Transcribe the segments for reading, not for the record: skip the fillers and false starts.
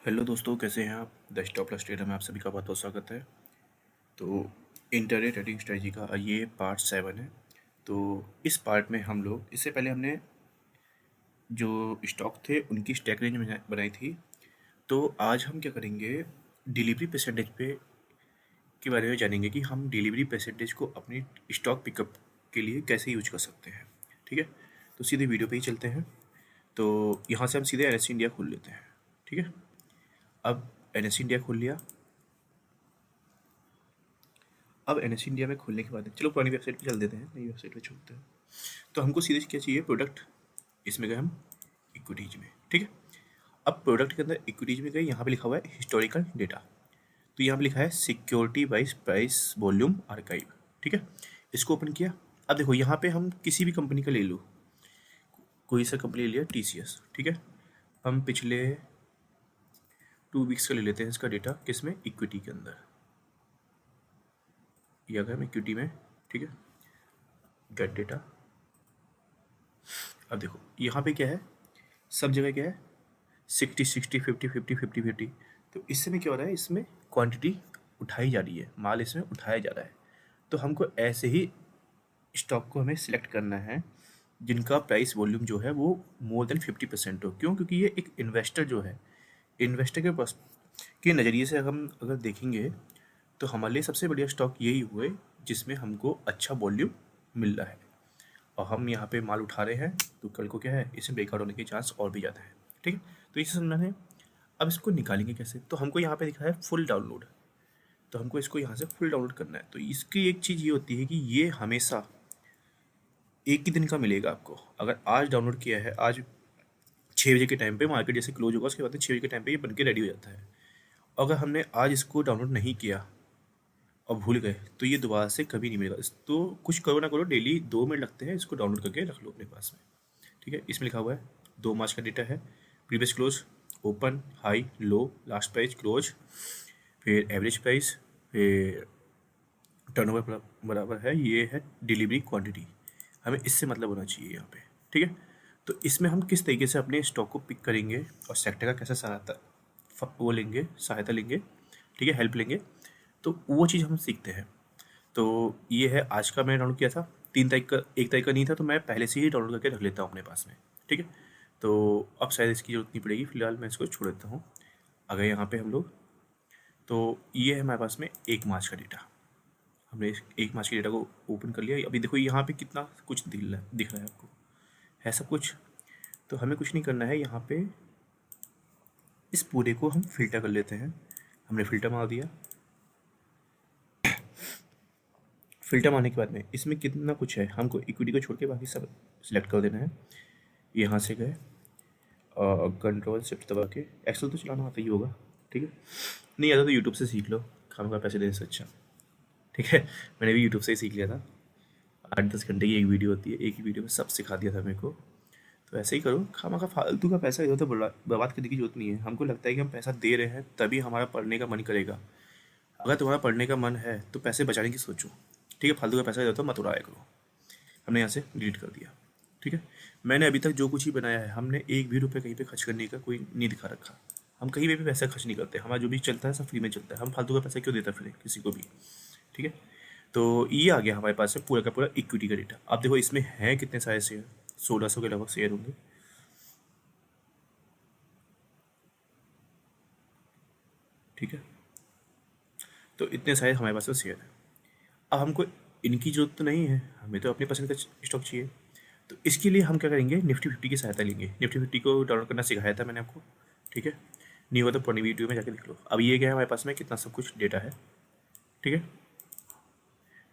Hello दोस्तों, कैसे हैं आप। द स्टॉप प्लस ट्रेडर में आप सभी का बहुत बहुत स्वागत है। तो इंटरडे ट्रेडिंग स्ट्रेटजी का ये पार्ट 7 है। तो इस पार्ट में हम लोग, इससे पहले हमने जो स्टॉक थे उनकी स्टैक रेंज बनाई थी। तो आज हम क्या करेंगे, डिलीवरी परसेंटेज पे के बारे में जानेंगे कि हम डिलीवरी परसेंटेज को अपनी स्टॉक पिकअप के लिए कैसे यूज कर सकते हैं। ठीक है, तो सीधे वीडियो पे ही चलते हैं। तो यहाँ से हम सीधे NSE इंडिया खोल लेते हैं। ठीक है, अब NSE इंडिया खोल लिया। अब NSE इंडिया में खोलने के बाद चलो पुरानी वेबसाइट पे चल देते हैं, नई वेबसाइट पे छोड़ते हैं। तो हमको सीधे क्या चाहिए, प्रोडक्ट। इसमें गए हम इक्विटीज में। ठीक है, अब प्रोडक्ट के अंदर इक्विटीज में गए, यहाँ पे लिखा हुआ है हिस्टोरिकल डेटा। तो यहाँ पे लिखा है security wise price volume archive. ठीक है, इसको ओपन किया। अब देखो यहाँ पे हम किसी भी कंपनी का ले लो, कोई सा कंपनी ले लिया TCS। ठीक है, हम पिछले 2 वीक्स का ले लेते हैं इसका डेटा, किसमें, इक्विटी के अंदर। ये आ गया हम इक्विटी में। ठीक है, गेट डेटा। अब देखो यहाँ पे क्या है, सब जगह क्या है, 60-60, 50-50, 50-50। तो इसमें क्या हो रहा है, इसमें क्वांटिटी उठाई जा रही है, माल इसमें उठाया जा रहा है। तो हमको ऐसे ही स्टॉक को हमें सिलेक्ट करना है जिनका प्राइस वॉल्यूम जो है वो मोर देन 50% हो। क्यों? क्योंकि ये एक इन्वेस्टर जो है, इन्वेस्टर के पास के नज़रिए से हम अगर देखेंगे तो हमारे लिए सबसे बढ़िया स्टॉक यही हुए जिसमें हमको अच्छा वॉल्यूम मिल रहा है और हम यहाँ पे माल उठा रहे हैं। तो कल को क्या है, इसमें ब्रेकआउट होने के चांस और भी ज़्यादा है। ठीक है, तो इसे समझना है। अब इसको निकालेंगे कैसे, तो हमको यहाँ पे दिखा है फुल डाउनलोड। तो हमको इसको यहाँ से फुल डाउनलोड करना है। तो इसकी एक चीज़ ये होती है कि ये हमेशा एक ही दिन का मिलेगा आपको। अगर आज डाउनलोड किया है, आज 6 बजे के टाइम पे मार्केट जैसे क्लोज होगा उसके बाद 6 बजे के टाइम पे ये बन के रेडी हो जाता है। अगर हमने आज इसको डाउनलोड नहीं किया और भूल गए तो ये दोबारा से कभी नहीं मिलेगा। तो कुछ करो ना करो, डेली 2 मिनट लगते हैं, इसको डाउनलोड करके रख लो अपने पास में। ठीक है, इसमें लिखा हुआ है 2 मार्च का डेटा है, प्रीवियस क्लोज, ओपन, हाई, लो, लास्ट प्राइस, क्लोज, फिर एवरेज प्राइस, फिर टर्नओवर बराबर है, ये है डिलीवरी क्वांटिटी। हमें इससे मतलब होना चाहिए यहाँ पे। ठीक है, तो इसमें हम किस तरीके से अपने स्टॉक को पिक करेंगे और सेक्टर का कैसे वो लेंगे, सहायता लेंगे। ठीक है, हेल्प लेंगे। तो वो चीज़ हम सीखते हैं। तो ये है आज का, मैंने डाउनलोड किया था 3 तारीख का, 1 तारीख का नहीं था, तो मैं पहले से ही डाउनलोड करके रख लेता हूँ अपने पास में। ठीक है, तो अब शायद इसकी जरूरत नहीं पड़ेगी, फिलहाल मैं इसको छोड़ देता हूँ। अगर यहाँ पे हम लोग, तो ये है हमारे पास में 1 मार्च का डेटा। हमने 1 मार्च के डेटा को ओपन कर लिया। अभी देखो यहाँ पे कितना कुछ दिख रहा है आपको, है सब कुछ। तो हमें कुछ नहीं करना है, यहाँ पे इस पूरे को हम फिल्टर कर लेते हैं। हमने फिल्टर मार दिया। फिल्टर मारने के बाद में इसमें कितना कुछ है, हमको इक्विटी को छोड़ के बाकी सब सिलेक्ट कर देना है। यहाँ से गए कंट्रोल शिफ्ट दबा के, एक्सेल तो चलाना आता ही होगा। ठीक है, नहीं आता तो यूट्यूब से सीख लो, खाने का पैसे देने से अच्छा। ठीक है, मैंने भी यूट्यूब से ही सीख लिया था। 8-10 घंटे की एक वीडियो होती है, एक ही वीडियो में सब सिखा दिया था मेरे को। तो ऐसे ही करो, खामा का फालतू का पैसा इधर उधर बर्बाद करने की जरूरत नहीं है। हमको लगता है कि हम पैसा दे रहे हैं तभी हमारा पढ़ने का मन करेगा। अगर तुम्हारा पढ़ने का मन है तो पैसे बचाने की सोचो। ठीक है, फालतू का पैसा इधर उधर मत उड़ाया करो। हमने यहाँ से डिलीट कर दिया। ठीक है, मैंने अभी तक जो कुछ ही बनाया है, हमने एक भी रुपये कहीं पे खर्च करने का कोई नहीं दिखा रखा। हम कहीं पे भी पैसा खर्च नहीं करते, हमारा जो भी चलता है सब फ्री में चलता है। हम फालतू का पैसा क्यों देता फिर किसी को भी। ठीक है, तो ये आ गया हमारे पास में पूरा का पूरा इक्विटी का डेटा। आप देखो इसमें है कितने सारे शेयर, 1600 के लगभग शेयर होंगे। ठीक है, तो इतने सारे हमारे पास में शेयर है। अब हमको इनकी जरूरत तो नहीं है, हमें तो अपने पसंद का स्टॉक चाहिए। तो इसके लिए हम क्या करेंगे, निफ्टी 50 की सहायता लेंगे। निफ्टी 50 को डाउनलोड करना सिखाया था मैंने आपको। ठीक है, नहीं हुआ तो पुरानी वीडियो में जाके देख लो। अब ये क्या है, हमारे पास में कितना सब कुछ डेटा है। ठीक है,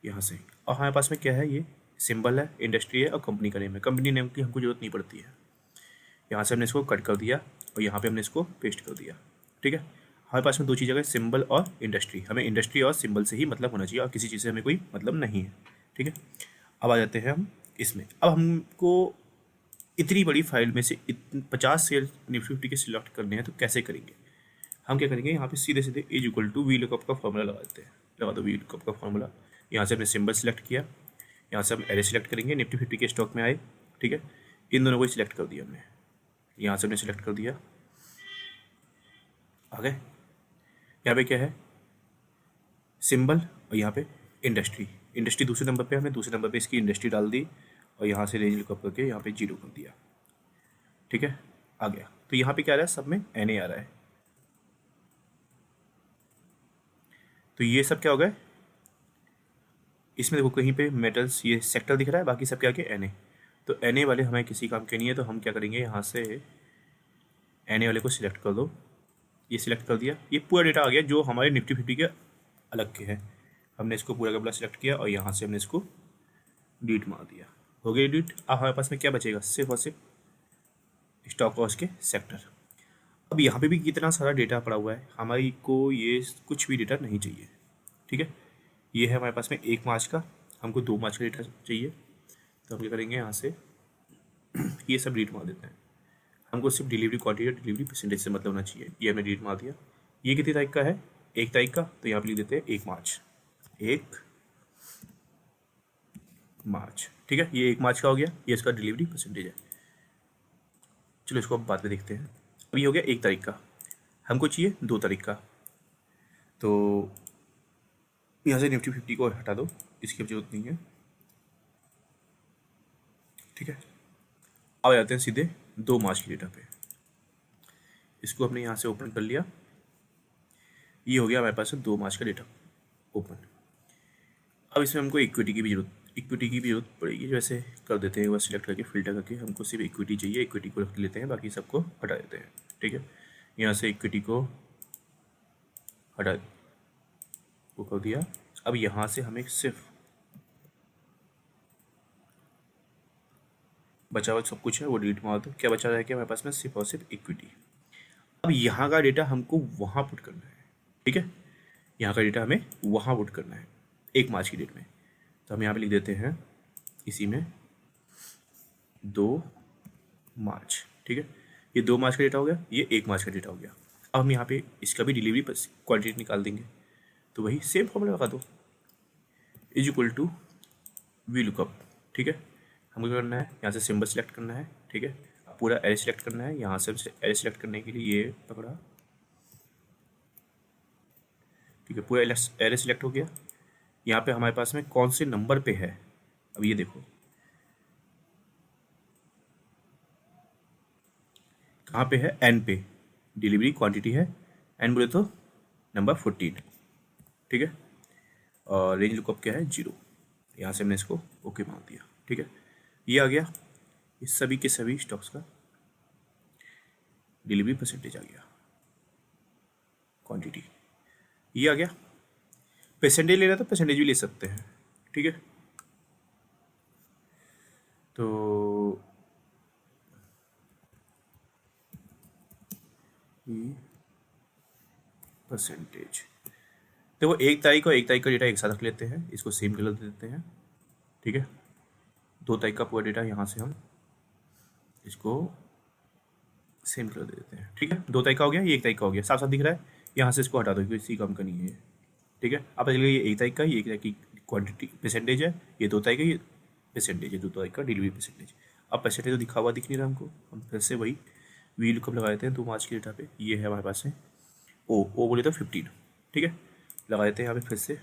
यहाँ से, और हमारे पास में क्या है, ये सिंबल है, इंडस्ट्री है और कंपनी का नेम है। कंपनी नेम की हमको जरूरत नहीं पड़ती है। यहाँ से हमने इसको कट कर दिया और यहाँ पे हमने इसको पेस्ट कर दिया। ठीक है, हमारे पास में 2 चीज़ है, सिंबल और इंडस्ट्री। हमें इंडस्ट्री और सिंबल से ही मतलब होना चाहिए और किसी चीज़ से हमें कोई मतलब नहीं है। ठीक है, अब आ जाते हैं हम इसमें। अब हमको इतनी बड़ी फाइल में से 50 शेयर निफ्टी के सिलेक्ट करने हैं, तो कैसे करेंगे। हम क्या करेंगे, यहाँ पे सीधे सीधे is equal to VLOOKUP का फॉर्मूला लगा देते हैं। लगा दो वी लुकअप का फॉर्मूला। यहाँ से हमने सिंबल सेलेक्ट किया, यहाँ से हम एरे सेलेक्ट करेंगे, निफ्टी 50 के स्टॉक में आए। ठीक है, इन दोनों को सिलेक्ट कर दिया हमने, यहाँ से हमने सेलेक्ट कर दिया। आ गए। यहाँ पे क्या है, सिंबल, और यहाँ पे इंडस्ट्री। इंडस्ट्री दूसरे नंबर पे, हमने दूसरे नंबर पे इसकी इंडस्ट्री डाल दी और यहाँ से रेंज लुकअप करके यहाँ पे 0 कर दिया। ठीक है, आ गया। तो यहाँ पे क्या आ रहा है, सब में NA आ रहा है। तो ये सब क्या हो गए, इसमें देखो कहीं पे मेटल्स ये सेक्टर दिख रहा है, बाकी सब क्या क्या NA। तो NA वाले हमें किसी काम के नहीं है, तो हम क्या करेंगे, यहाँ से NA वाले को सिलेक्ट कर दो। ये सिलेक्ट कर दिया, ये पूरा डेटा आ गया जो हमारे निफ्टी 50 के अलग के हैं। हमने इसको पूरा का पूरा सिलेक्ट किया और यहाँ से हमने इसको डिलीट मार दिया। हो गया डिलीट। अब हमारे पास में क्या बचेगा, सिर्फ और सिर्फ स्टॉक लॉस के सेक्टर। अब यहाँ पे भी कितना सारा डेटा पड़ा हुआ है, हमारी को ये कुछ भी डेटा नहीं चाहिए। ठीक है, ये है हमारे पास में 1 मार्च का, हमको 2 मार्च का डेटा चाहिए। तो हम क्या करेंगे, यहाँ से ये सब डिलीट मार देते हैं। हमको सिर्फ डिलीवरी क्वांटिटी और डिलीवरी परसेंटेज से मतलब होना चाहिए। ये हमने डिलीट मार दिया। ये कितनी तारीख का है, 1 तारीख का, तो यहाँ पे लिख देते हैं 1 मार्च, 1 मार्च। ठीक है, ये 1 मार्च का हो गया, ये इसका डिलीवरी परसेंटेज है। चलो इसको अब बाद में देखते हैं। अब ये हो गया 1 तारीख का, हमको चाहिए 2 तारीख का। तो यहाँ से निफ्टी 50 को हटा दो, इसकी अब जरूरत नहीं है। ठीक है, अब जाते हैं सीधे 2 मार्च की डेटा पे। इसको हमने यहाँ से ओपन कर लिया, ये हो गया हमारे पास 2 मार्च का डेटा ओपन। अब इसमें हमको इक्विटी की भी जरूरत पड़ेगी। जैसे कर देते हैं, वह सिलेक्ट करके फिल्टर करके हमको सिर्फ इक्विटी चाहिए, इक्विटी को रख लेते हैं, बाकी सबको हटा देते हैं। ठीक है, यहाँ से इक्विटी को हटा वो कर दिया। अब यहाँ से हमें सिर्फ बचा हुआ सब कुछ है वो डिलीट मार दो। क्या बचा रहा है, क्या हमारे पास में सिर्फ और सिर्फ इक्विटी। अब यहाँ का डेटा हमको वहाँ पुट करना है। ठीक है, यहाँ का डेटा हमें वहाँ पुट करना है 1 मार्च की डेट में। तो हम यहाँ पे लिख देते हैं इसी में 2 मार्च। ठीक है, ये 2 मार्च का डेटा हो गया, ये 1 मार्च का डेटा हो गया। अब हम यहाँ पे इसका भी डिलीवरी क्वांटिटी निकाल देंगे। तो वही सेम फॉर्मूला लगा दो, is equal to VLOOKUP. ठीक है, हमको क्या करना है, यहाँ से सिंबल सेलेक्ट करना है। ठीक है, पूरा एरे सेलेक्ट करना है। यहाँ से एरे सेलेक्ट करने के लिए ये पकड़ा। ठीक है, पूरा एरे सेलेक्ट हो गया। यहाँ पे हमारे पास में कौन से नंबर पे है, अब ये देखो कहाँ पे है, N पे डिलीवरी क्वांटिटी है, N बोले तो नंबर 14। ठीक है, और रेंज लुकअप क्या है, 0। यहाँ से हमने इसको ओके मार दिया। ठीक है, ये आ गया, इस सभी के सभी स्टॉक्स का डिलीवरी परसेंटेज आ गया, क्वांटिटी ये आ गया। परसेंटेज लेना तो परसेंटेज भी ले सकते हैं। ठीक है, तो परसेंटेज देखो 1 तारीख और 1 तारीख का डेटा एक साथ रख लेते हैं, इसको सेम कलर दे देते हैं। ठीक है, 2 तारीख का पूरा डेटा यहाँ से हम इसको सेम कलर दे देते हैं। ठीक है, 2 तारीख का हो गया, ये 1 तारीख का हो गया, साफ साफ दिख रहा है। यहाँ से इसको हटा दो क्योंकि इसी काम का नहीं है। ठीक है, अब चलिए ये 1 तारीख का, ये 1 तारीख की क्वांटिटी परसेंटेज है, ये 2 तारीख का, ये परसेंटेज है 2 तारीख का डिलीवरी परसेंटेज। अब परसेंटेज तो दिखा हुआ दिख नहीं रहा हमको, हम फिर से वही वी लुकअप लगा देते हैं 2 मार्च की डेटा पे। ये है हमारे पास में ओ बोले तो 15। ठीक है, लगा देते हैं यहाँ पे फिर से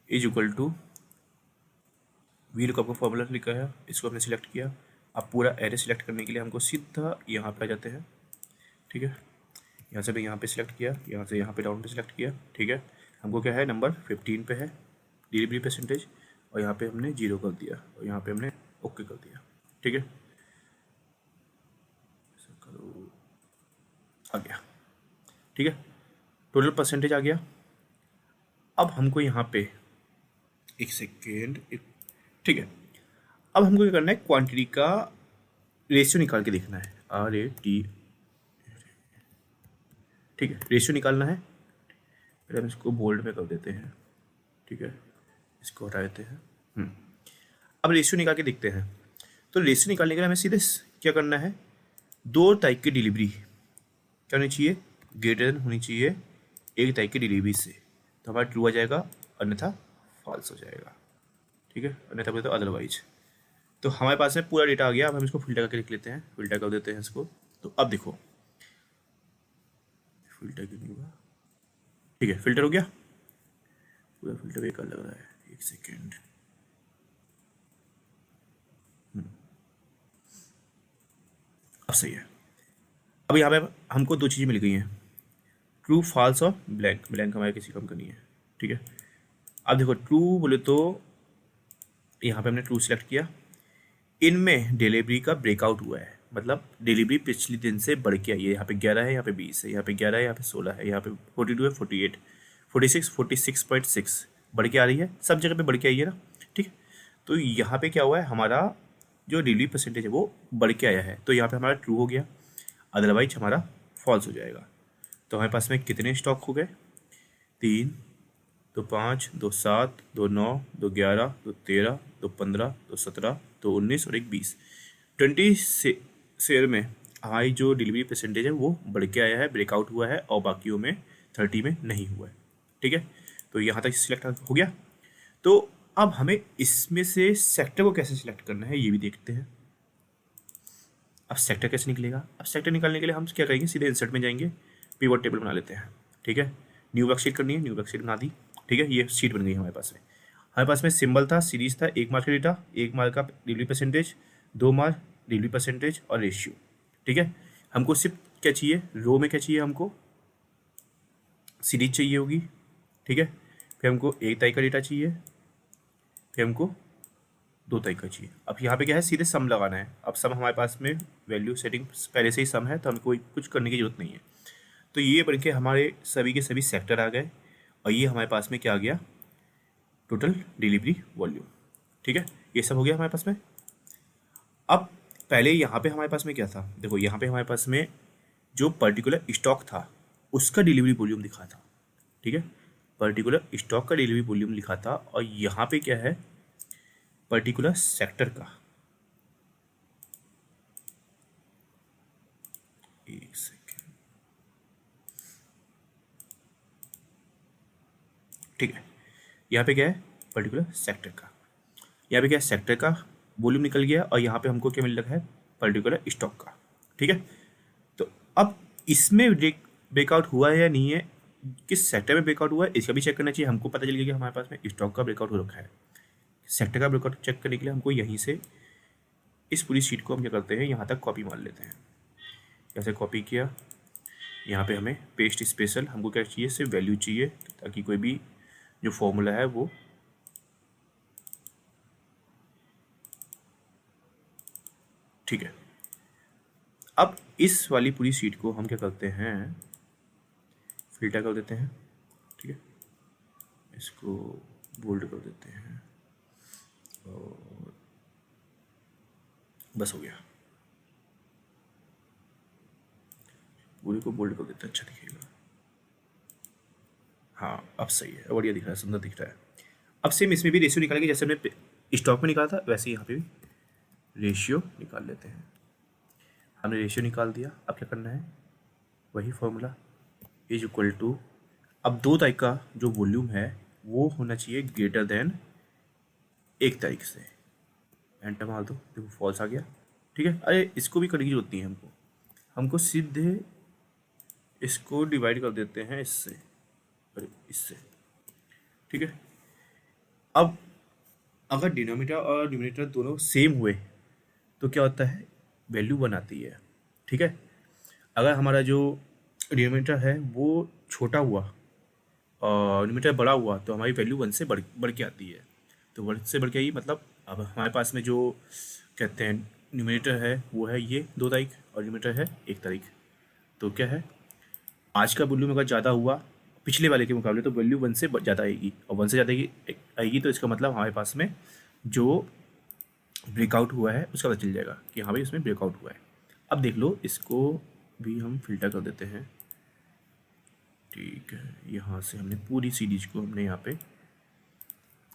is equal to VLOOKUP का फॉर्मूला लिखा है, इसको हमने सिलेक्ट किया। अब पूरा एरे सिलेक्ट करने के लिए हमको सीधा यहाँ पे आ जाते हैं। ठीक है, यहाँ से भी यहाँ पे सिलेक्ट किया, यहाँ से यहाँ पे डाउन पे सिलेक्ट किया। ठीक है, हमको क्या है, नंबर 15 पे है डिलीवरी परसेंटेज, और यहाँ पे हमने 0 कर दिया और यहाँ पे हमने ओके कर दिया। ठीक है, आ गया। ठीक है, टोटल परसेंटेज आ गया। अब हमको यहाँ पे एक सेकेंड, ठीक है, अब हमको क्या करना है, क्वांटिटी का रेशियो निकाल के देखना है, RAT। ठीक है, रेशियो निकालना है। फिर हम इसको बोल्ड में कर देते हैं। ठीक है, इसको हटा देते हैं। अब रेशियो निकाल के देखते हैं। तो रेशियो निकालने के लिए हमें सीधे क्या करना है, 2 तारीख की डिलीवरी क्या होनी चाहिए, ग्रेटर देन होनी चाहिए 1 तारीख की डिलीवरी से। तो हमारा ट्रू आ जाएगा, अन्यथा फॉल्स हो जाएगा। ठीक है, अन्यथा बोले तो अदरवाइज। तो हमारे पास में पूरा डेटा आ गया। अब हम इसको फिल्टर करके लिख लेते हैं, फिल्टर कर देते हैं इसको। तो अब देखो फिल्टर क्यों नहीं हुआ? ठीक है, फिल्टर हो गया, पूरा फिल्टर बेकार लग रहा है, एक सेकेंड। अब सही है। अब यहाँ पे हमको दो चीज़ें मिल गई हैं, ट्रू फॉल्स और ब्लैंक। ब्लैंक हमारे किसी काम का नहीं है, ठीक है। अब देखो ट्रू बोले तो यहाँ पे हमने ट्रू सेलेक्ट किया, इनमें डिलीवरी का ब्रेकआउट हुआ है, मतलब डिलीवरी पिछले दिन से बढ़ के आई है। यहाँ पे 11 है, यहाँ पे 20 है, यहाँ पे 11 है, यहाँ पे 16 है, यहाँ पे 42 है, 48, 46, 46.6 बढ़ के आ रही है, सब जगह पे बढ़ के आई है ना, ठीक है। तो यहाँ पे क्या हुआ है, हमारा जो डिलीवरी परसेंटेज है वो बढ़ के आया है, तो यहाँ पे हमारा ट्रू हो गया, अदरवाइज हमारा फॉल्स हो जाएगा। तो हमारे पास में कितने स्टॉक हो गए, 3, 2 5, 2 7, 2 9, 2 11, 2 13, 2 15, 2 17, 2 19 और एक 20, 20 शेयर में हमारी जो डिलीवरी परसेंटेज है वो बढ़ के आया है, ब्रेकआउट हुआ है, और बाकियों में 30 में नहीं हुआ है, ठीक है। तो यहाँ तक सिलेक्ट हो गया। तो अब हमें इसमें से सेक्टर को कैसे सिलेक्ट करना है ये भी देखते हैं। अब सेक्टर कैसे निकलेगा, अब सेक्टर निकालने के लिए हम क्या करेंगे, सीधे इंसर्ट में जाएंगे, पिवट टेबल बना लेते हैं, ठीक है। न्यू वर्कशीट करनी है, न्यू वर्कशीट बना दी, ठीक है। ये शीट बन गई हमारे पास में। हमारे पास में सिंबल था, सीरीज था, 1 मार्क का डेटा, 1 मार्क का delivery percentage, 2 mark delivery percentage और रेशियो, ठीक है। हमको सिर्फ क्या चाहिए, रो में क्या चाहिए, हमको सीरीज चाहिए होगी, ठीक है। फिर हमको 1 तारीख का डेटा चाहिए, फिर हमको 2 तारीख का चाहिए। अब यहाँ पे क्या है, सीधे सम लगाना है। अब सम हमारे पास में वैल्यू सेटिंग पहले से ही सम है, तो हमें कोई कुछ करने की जरूरत नहीं है। तो ये बन के हमारे सभी के सभी सेक्टर आ गए, और ये हमारे पास में क्या आ गया, टोटल डिलीवरी वॉल्यूम, ठीक है। ये सब हो गया हमारे पास में। अब पहले यहाँ पे हमारे पास में क्या था, देखो यहाँ पे हमारे पास में जो पर्टिकुलर स्टॉक था उसका डिलीवरी वॉल्यूम दिखा था, ठीक है। पर्टिकुलर स्टॉक का डिलीवरी वॉल्यूम लिखा था, और यहाँ पे क्या है, पर्टिकुलर सेक्टर का, एक सेकेंड, ठीक है। यहाँ पे क्या है, पर्टिकुलर सेक्टर का, यहाँ पे क्या है, सेक्टर का वॉल्यूम निकल गया, और यहाँ पे हमको क्या मिल रहा है, पर्टिकुलर स्टॉक का, ठीक है। तो अब इसमें ब्रेकआउट हुआ है या नहीं है, किस सेक्टर में ब्रेकआउट हुआ है इसका भी चेक करना चाहिए। हमको पता चल गया कि हमारे पास में स्टॉक का ब्रेकआउट हो रखा है। सेक्टर का ब्रेकआउट चेक करने के लिए हमको यहीं से इस पूरी शीट को हम क्या करते हैं, यहाँ तक कॉपी मार लेते हैं। जैसे कॉपी किया, यहाँ पे हमें पेस्ट स्पेशल, हमको क्या चाहिए, सिर्फ वैल्यू चाहिए, ताकि कोई भी जो फॉर्मूला है वो ठीक है। अब इस वाली पूरी शीट को हम क्या करते हैं, फिल्टर कर देते हैं, ठीक है। इसको बोल्ड कर देते हैं, और बस हो गया, पूरी को बोल्ड कर देते हैं, अच्छा दिखेगा। हाँ अब सही है, बढ़िया दिख रहा है, सुंदर दिख रहा है। अब सेम इसमें भी रेशियो निकालेंगे, जैसे हमने स्टॉक में निकाला था वैसे ही यहाँ पे भी रेशियो निकाल लेते हैं। हमने रेशियो निकाल दिया, अब क्या करना है, वही फॉर्मूला इज इक्वल टू, अब 2 तारीख का जो वॉल्यूम है वो होना चाहिए ग्रेटर देन 1 तारीख से, एंटर मार दो, देखो फॉल्स आ गया, ठीक है। अरे इसको भी करने की जरूरत नहीं है, हमको सीधे इसको डिवाइड कर देते हैं इससे, अरे इससे, ठीक है। अब अगर डिनोमिनेटर और न्यूमरेटर दोनों सेम हुए तो क्या होता है, वैल्यू 1 आती है, ठीक है। अगर हमारा जो डिनोमिनेटर है वो छोटा हुआ और न्यूमरेटर बड़ा हुआ तो हमारी वैल्यू 1 से बढ़ के आती है। तो 1 से बढ़ के आई, मतलब अब हमारे पास में जो कहते हैं न्यूमरेटर है वो है ये 2 तारीख, और न्यूमरेटर है 1 तारीख। तो क्या है, आज का वॉल्यूम अगर ज़्यादा हुआ पिछले वाले के मुकाबले तो वैल्यू 1 से ज़्यादा आएगी, और 1 से ज़्यादा आएगी तो इसका मतलब हमारे पास में जो ब्रेकआउट हुआ है उसका पता चल जाएगा कि हाँ भाई उसमें ब्रेकआउट हुआ है। अब देख लो, इसको भी हम फिल्टर कर देते हैं, ठीक है। यहाँ से हमने पूरी सीरीज को हमने यहाँ पे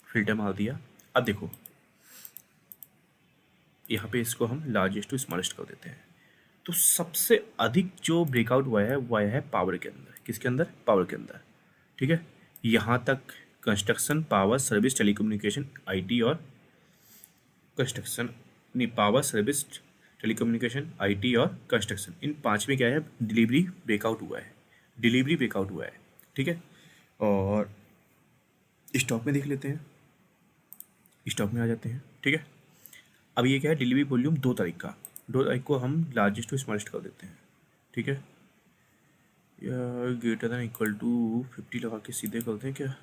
फिल्टर मार दिया। अब देखो यहाँ पे इसको हम लार्जेस्ट टू स्मॉलेस्ट कर देते हैं। तो सबसे अधिक जो ब्रेकआउट हुआ है वो आया है पावर के अंदर, किसके अंदर, पावर के अंदर, ठीक है। यहाँ तक construction, power, service, telecommunication, IT और कंस्ट्रक्शन, नहीं पावर, सर्विस, टेलीकम्युनिकेशन, आईटी और कंस्ट्रक्शन, इन 5 में क्या है, डिलीवरी ब्रेकआउट हुआ है। डिलीवरी ब्रेकआउट हुआ है, ठीक है। और स्टॉक में देख लेते हैं, स्टॉक में आ जाते हैं, ठीक है। अब ये क्या है, डिलीवरी वॉल्यूम 2 तारीख का, 2 तारीख को हम लार्जेस्ट टू स्मॉलेस्ट कर देते हैं, ठीक है। या ग्रेटर दैन इक्वल टू 50 लगा के सीधे करते हैं क्या,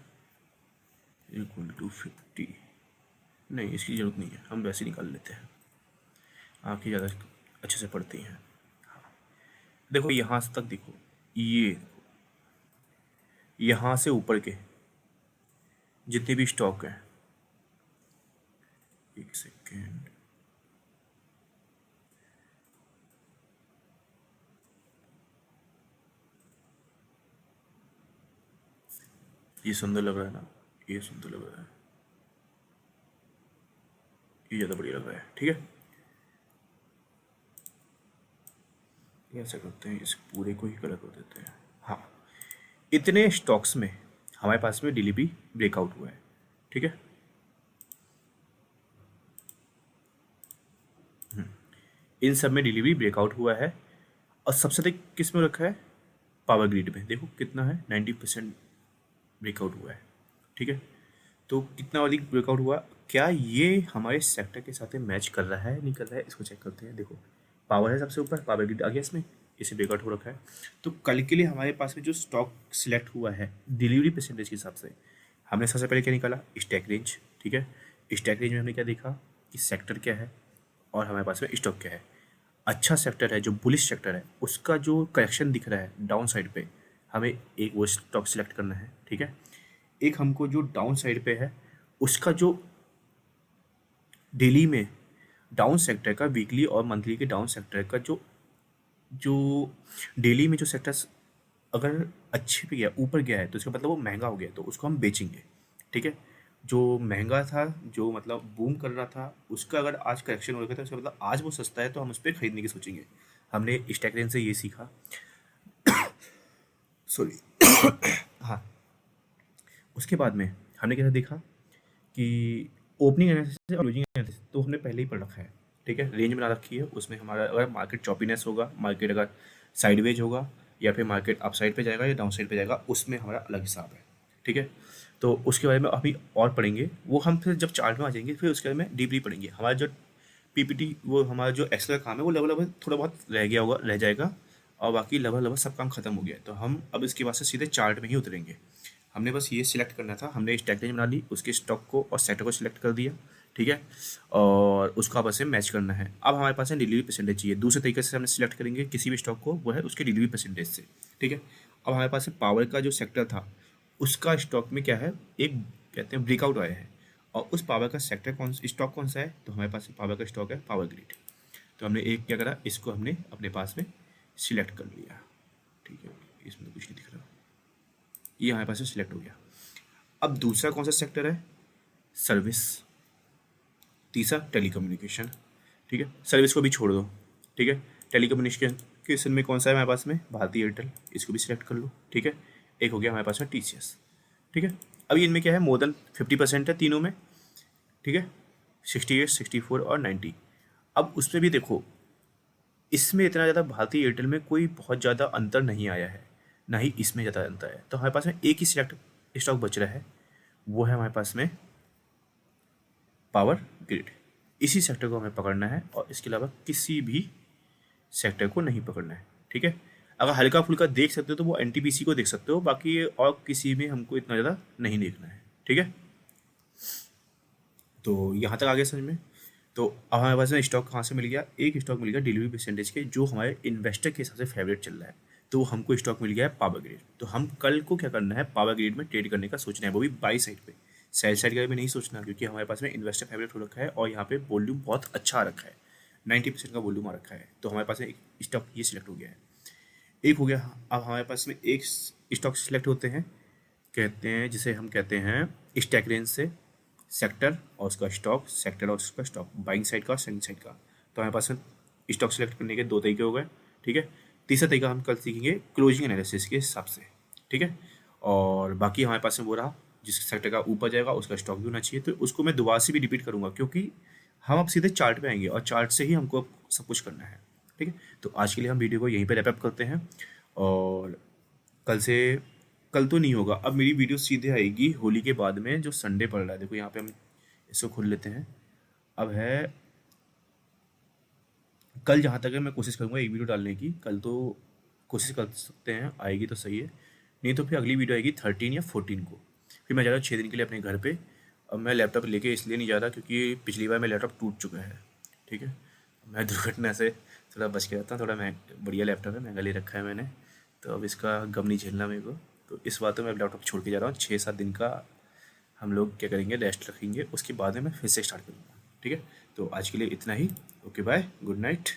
इक्वल टू 50, नहीं इसकी ज़रूरत नहीं है, हम वैसे ही निकाल लेते हैं, आँखें ज़्यादा अच्छे से पड़ती हैं। देखो यहाँ से तक देखो, ये यहाँ से ऊपर के जितने भी स्टॉक हैं, एक सेकेंड, ये सुंदर लग रहा है ना, ये सुंदर लग रहा है, ये ज़्यादा बढ़िया लग रहा है, ठीक है। ये ऐसा करते हैं, इस पूरे को ही कलर कर देते हैं। हाँ, इतने स्टॉक्स में हमारे पास में डिलीवरी ब्रेकआउट हुआ है, ठीक है। इन सब में डिलीवरी ब्रेकआउट हुआ है, और सबसे अधिक किस में रखा है, पावर ग्रिड में। देखो कितना है, 90% ब्रेकआउट हुआ है, ठीक है। तो कितना अधिक ब्रेकआउट हुआ, क्या ये हमारे सेक्टर के साथ मैच कर रहा है नहीं कर रहा है, इसको चेक करते हैं। देखो पावर है सबसे ऊपर, पावर ग्रिड आ गया इसमें, इसे ब्रेकआउट हो रखा है। तो कल के लिए हमारे पास में जो स्टॉक सिलेक्ट हुआ है डिलीवरी परसेंटेज के हिसाब से, हमने सबसे पहले क्या निकाला, स्टैक रेंज, ठीक है। स्टैक रेंज में हमने क्या देखा कि सेक्टर क्या है और हमारे पास में स्टॉक क्या है। अच्छा सेक्टर है, जो बुलिश सेक्टर है, उसका जो करेक्शन दिख रहा है डाउन साइड पे, हमें एक वो स्टॉक सिलेक्ट करना है, ठीक है। एक हमको जो डाउन साइड पे है उसका जो डेली में डाउन सेक्टर का, वीकली और मंथली के डाउन सेक्टर का जो जो डेली में जो सेक्टर्स अगर अच्छे पे गया, ऊपर गया है, तो इसका मतलब वो महंगा हो गया, तो उसको हम बेचेंगे, ठीक है। जो महंगा था, जो मतलब बूम कर रहा था, उसका अगर आज करेक्शन हो रखा था, उसका मतलब आज वो सस्ता है, तो हम उस पर खरीदने की सोचेंगे। हमने स्टैक रेंज से ये सीखा, सॉरी। हाँ, उसके बाद में हमने क्या देखा कि ओपनिंग एनालिसिस और क्लोजिंग एनालिसिस तो हमने पहले ही पढ़ रखा है, ठीक है। रेंज बना रखी है, उसमें हमारा अगर मार्केट चॉपीनेस होगा, मार्केट अगर साइडवेज होगा, या फिर मार्केट अप साइड पे जाएगा या डाउन साइड पे जाएगा, उसमें हमारा अलग हिसाब है, ठीक है। तो उसके बारे में अभी और पढ़ेंगे, वो हम फिर जब चार्ट में आ जाएंगे फिर उसके बारे में डीपली पढ़ेंगे। हमारा जो पीपीटी, वो हमारा जो एक्सेल का काम है, वो लगभग थोड़ा बहुत रह गया होगा, रह जाएगा, और बाकी लगभग सब काम खत्म हो गया है। तो हम अब इसके बाद से सीधे चार्ट में ही उतरेंगे। हमने बस ये सिलेक्ट करना था, हमने स्टैक रेंज बना ली, उसके स्टॉक को और सेक्टर को सिलेक्ट कर दिया, ठीक है। और उसको आपस में मैच करना है। अब हमारे पास है डिलीवरी परसेंटेज चाहिए, दूसरे तरीके से हमने सिलेक्ट करेंगे किसी भी स्टॉक को, वो है उसके डिलीवरी परसेंटेज से, ठीक है। अब हमारे पास है पावर का जो सेक्टर था, उसका स्टॉक में क्या है, एक कहते हैं ब्रेकआउट आया है, और उस पावर का सेक्टर स्टॉक कौन सा है, तो हमारे पास पावर का स्टॉक है पावर ग्रिड। तो हमने एक क्या करा, इसको हमने अपने पास में सिलेक्ट कर लिया, ठीक है। इसमें कुछ नहीं दिख रहा, ये हमारे पास से सिलेक्ट हो गया। अब दूसरा कौन सा सेक्टर है, सर्विस। तीसरा टेलीकम्युनिकेशन, ठीक है। सर्विस को भी छोड़ दो, ठीक है। टेलीकम्युनिकेशन में कौन सा है हमारे पास में, भारती एयरटेल, इसको भी सिलेक्ट कर लो, ठीक है। एक हो गया हमारे पास में टीसीएस, ठीक है। अभी इनमें क्या है, मोर देन 50% है तीनों में, ठीक है। 68, 64 और 90। अब उसमें भी देखो, इसमें इतना ज़्यादा भारती एयरटेल में कोई बहुत ज़्यादा अंतर नहीं आया है, ना ही इसमें ज़्यादा अंतर है। तो हमारे पास में एक ही सिलेक्ट स्टॉक बच रहा है, वो है हमारे पास में पावर ग्रिड। इसी सेक्टर को हमें पकड़ना है, और इसके अलावा किसी भी सेक्टर को नहीं पकड़ना है, ठीक है। अगर हल्का फुल्का देख सकते हो तो वो एनटीपीसी को देख सकते हो, बाकी और किसी में हमको इतना ज़्यादा नहीं देखना है, ठीक है। तो यहाँ तक आगे समझ में। तो अब हमारे पास में स्टॉक कहाँ से मिल गया, एक स्टॉक मिल गया डिलीवरी परसेंटेज के, जो हमारे इन्वेस्टर के हिसाब से फेवरेट चल रहा है, तो हमको स्टॉक मिल गया है पावर ग्रिड। तो हम कल को क्या करना है, पावर ग्रिड में ट्रेड करने का सोचना है, वो भी बाई साइड पे, सेल साइड का भी नहीं सोचना, क्योंकि हमारे पास में इन्वेस्टर फेवरेट हो रखा है, और यहाँ पे वॉल्यूम बहुत अच्छा आ रखा है, 90% का वॉल्यूम आ रखा है। तो हमारे पास में एक स्टॉक ये सिलेक्ट हो गया है, एक हो गया। अब हमारे पास में एक स्टॉक सिलेक्ट होते हैं, कहते हैं जिसे हम कहते हैं स्टैक रेंज से सेक्टर और उसका स्टॉक, सेक्टर और उसका स्टॉक, बाइंग साइड का और सेलिंग साइड का। तो हमारे पास में स्टॉक सेलेक्ट करने के 2 तरीके हो गए, ठीक है। तीसरा तरीका हम कल सीखेंगे क्लोजिंग एनालिसिस के हिसाब से, ठीक है। और बाकी हमारे पास में वो रहा, जिस सेक्टर का ऊपर जाएगा उसका स्टॉक भी होना चाहिए, तो उसको मैं दोबारा से भी रिपीट करूँगा, क्योंकि हम अब सीधे चार्ट पे आएंगे, और चार्ट से ही हमको अब सब कुछ करना है, ठीक है। तो आज के लिए हम वीडियो को यहीं पे रैप अप करते हैं, और कल तो नहीं होगा। अब मेरी वीडियो सीधे आएगी होली के बाद में, जो संडे पड़ रहा है। देखो यहाँ पे हम इसको खोल लेते हैं। अब है कल, जहाँ तक है मैं कोशिश करूँगा एक वीडियो डालने की। कल तो कोशिश कर सकते हैं, आएगी तो सही है, नहीं तो फिर अगली वीडियो आएगी 13 या 14 को। फिर मैं जा रहा हूँ 6 दिन के लिए अपने घर पे। अब मैं लैपटॉप लेके इसलिए नहीं जा रहा क्योंकि पिछली बार मेरा लैपटॉप टूट चुका है। ठीक है, मैं दुर्घटना से थोड़ा बच के रहता हूँ। थोड़ा बढ़िया लैपटॉप है, महंगा ले रखा है मैंने, तो अब इसका गम नहीं झेलना मेरे को। तो इस बात तो मैं लैपटॉप छोड़ के जा रहा हूँ। 6-7 दिन का हम लोग क्या करेंगे, रेस्ट रखेंगे, उसके बाद में मैं फिर से स्टार्ट करूँगा। ठीक है, तो आज के लिए इतना ही। Okay bye, good night.